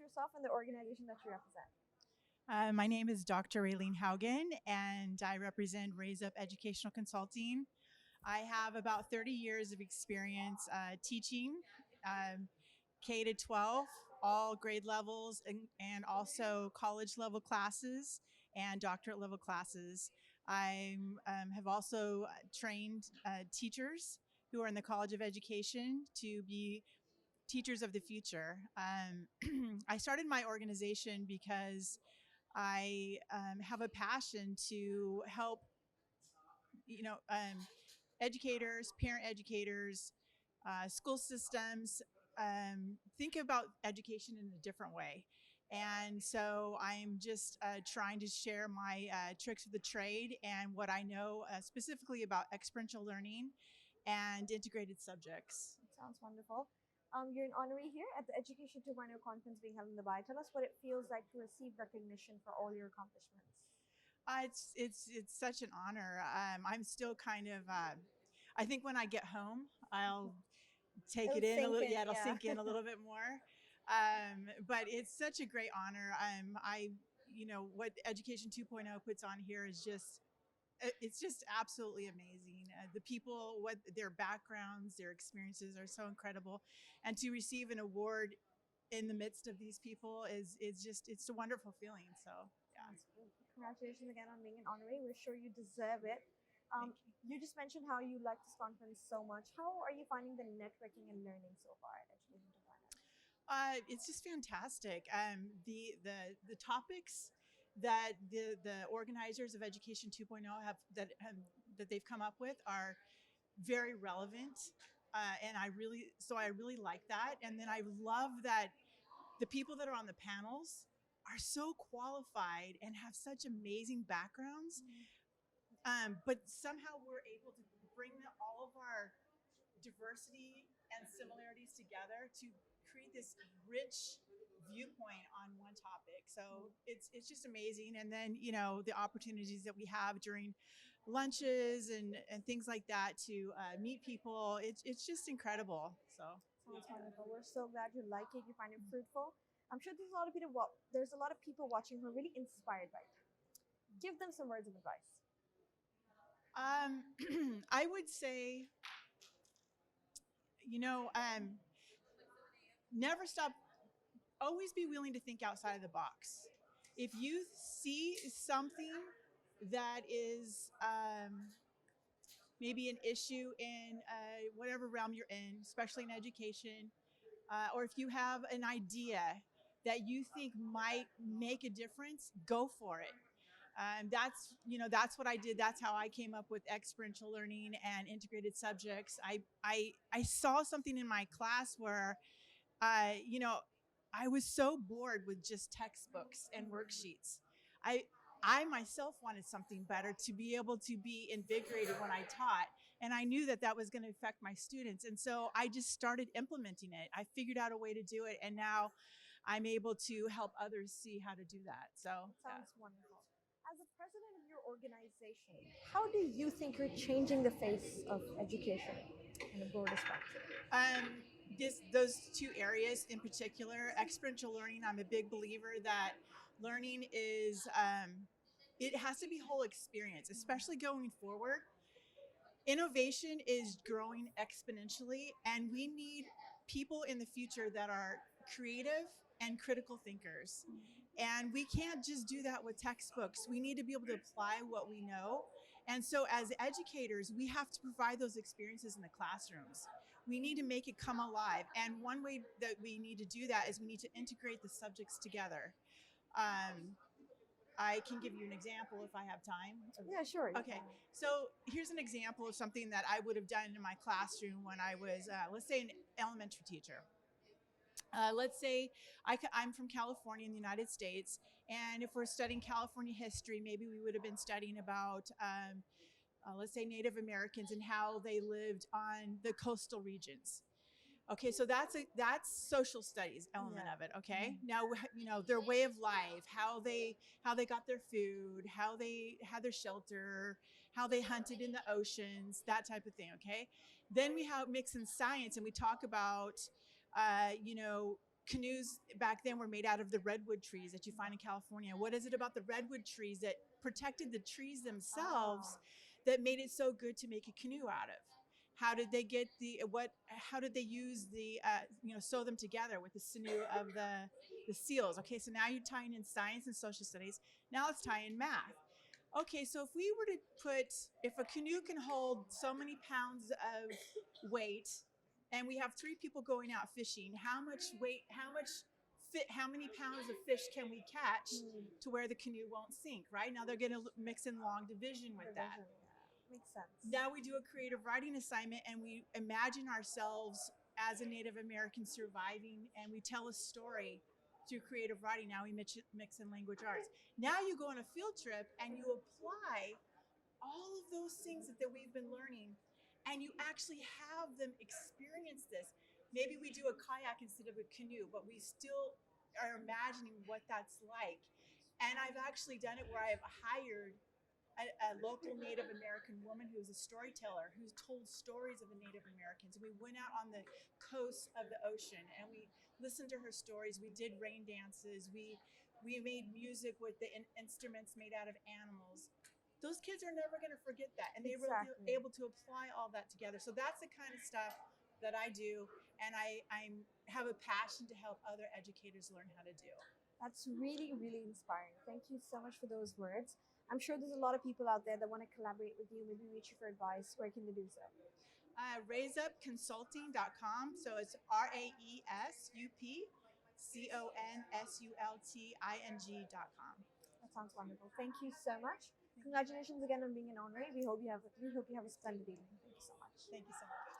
yourself and the organization that you represent. My name is Dr. Raelene Haugen, and I represent Raesup Educational Consulting. I have about 30 years of experience teaching K to 12, all grade levels, and also college level classes and doctorate level classes. I have also trained teachers who are in the College of Education to be teachers of the future. I started my organization because I have a passion to help, you know, educators, parent educators, school systems think about education in a different way. And so I'm just trying to share my tricks of the trade and what I know specifically about experiential learning and integrated subjects. Sounds wonderful. You're an honoree here at the Education 2.0 conference being held in Dubai. Tell us what it feels like to receive recognition for all your accomplishments. It's such an honor. I'm still kind of. I think when I get home, I'll take it in a little. Yeah, it'll sink in a little bit more. But it's such a great honor. What Education 2.0 puts on here is it's just absolutely amazing. The people, what their backgrounds, their experiences are so incredible, and to receive an award in the midst of these people it's a wonderful feeling. So yeah. Congratulations again on being an honoree. We're sure you deserve it. You just mentioned how you like this conference so much. How are you finding the networking and learning so far at Education 2.0? It's just fantastic. The topics that the organizers of Education 2.0 that they've come up with are very relevant, and I really like that. And then I love that the people that are on the panels are so qualified and have such amazing backgrounds. But somehow we're able to bring all of our diversity and similarities together to create this rich viewpoint on one topic. So it's just amazing. And then, the opportunities that we have during lunches and things like that to meet people, it's just incredible. So sounds wonderful. We're so glad you like it, you find it fruitful. I'm sure there's a lot of people watching who are really inspired by it. Give them some words of advice. I would say, never stop. Always be willing to think outside of the box. If you see something that is maybe an issue in whatever realm you're in, especially in education, or if you have an idea that you think might make a difference, go for it. That's what I did. That's how I came up with experiential learning and integrated subjects. I saw something in my class where, I was so bored with just textbooks and worksheets. I myself wanted something better to be able to be invigorated when I taught. And I knew that was going to affect my students. And so I just started implementing it. I figured out a way to do it. And now I'm able to help others see how to do that. So sounds wonderful. As a president of your organization, how do you think you're changing the face of education in a broader spectrum? Those two areas in particular, experiential learning, I'm a big believer that learning is, it has to be whole experience, especially going forward. Innovation is growing exponentially, and we need people in the future that are creative and critical thinkers. And we can't just do that with textbooks. We need to be able to apply what we know. And so as educators, we have to provide those experiences in the classrooms. We need to make it come alive. And one way that we need to do that is we need to integrate the subjects together. I can give you an example if I have time. Yeah, sure. Okay, so here's an example of something that I would have done in my classroom when I was, let's say, an elementary teacher. Let's say I'm from California in the United States, and if we're studying California history, maybe we would have been studying about, let's say, Native Americans and how they lived on the coastal regions. Okay, so that's social studies element of it. Okay, now their way of life, how they got their food, how they had their shelter, how they hunted in the oceans, that type of thing. Okay, then we have mix in science, and we talk about canoes back then were made out of the redwood trees that you find in California. What is it about the redwood trees that protected the trees themselves that made it so good to make a canoe out of? How did they get how did they use sew them together with the sinew of the seals? Okay, so now you're tying in science and social studies. Now let's tie in math. Okay, so if we were to if a canoe can hold so many pounds of weight, and we have 3 people going out fishing, how many pounds of fish can we catch to where the canoe won't sink, right? Now they're going to mix in long division with that. Yeah. Makes sense. Now we do a creative writing assignment and we imagine ourselves as a Native American surviving, and we tell a story through creative writing. Now we mix in language arts. Now you go on a field trip and you apply all of those things that we've been learning, and you actually have them experience this. Maybe we do a kayak instead of a canoe, but we still are imagining what that's like. And I've actually done it where I've hired a local Native American woman who was a storyteller who told stories of the Native Americans. And we went out on the coast of the ocean and we listened to her stories. We did rain dances. We made music with the instruments made out of animals. Those kids are never going to forget that. And they were able to apply all that together. So that's the kind of stuff that I do. And I have a passion to help other educators learn how to do. That's really, really inspiring. Thank you so much for those words. I'm sure there's a lot of people out there that want to collaborate with you, maybe reach you for advice. Where can they do so? Raesupconsulting.com. So it's RAESUPCONSULTING.com. That sounds wonderful. Thank you so much. Congratulations again on being an honoree. We hope you have a splendid evening. Thank you so much. Thank you so much.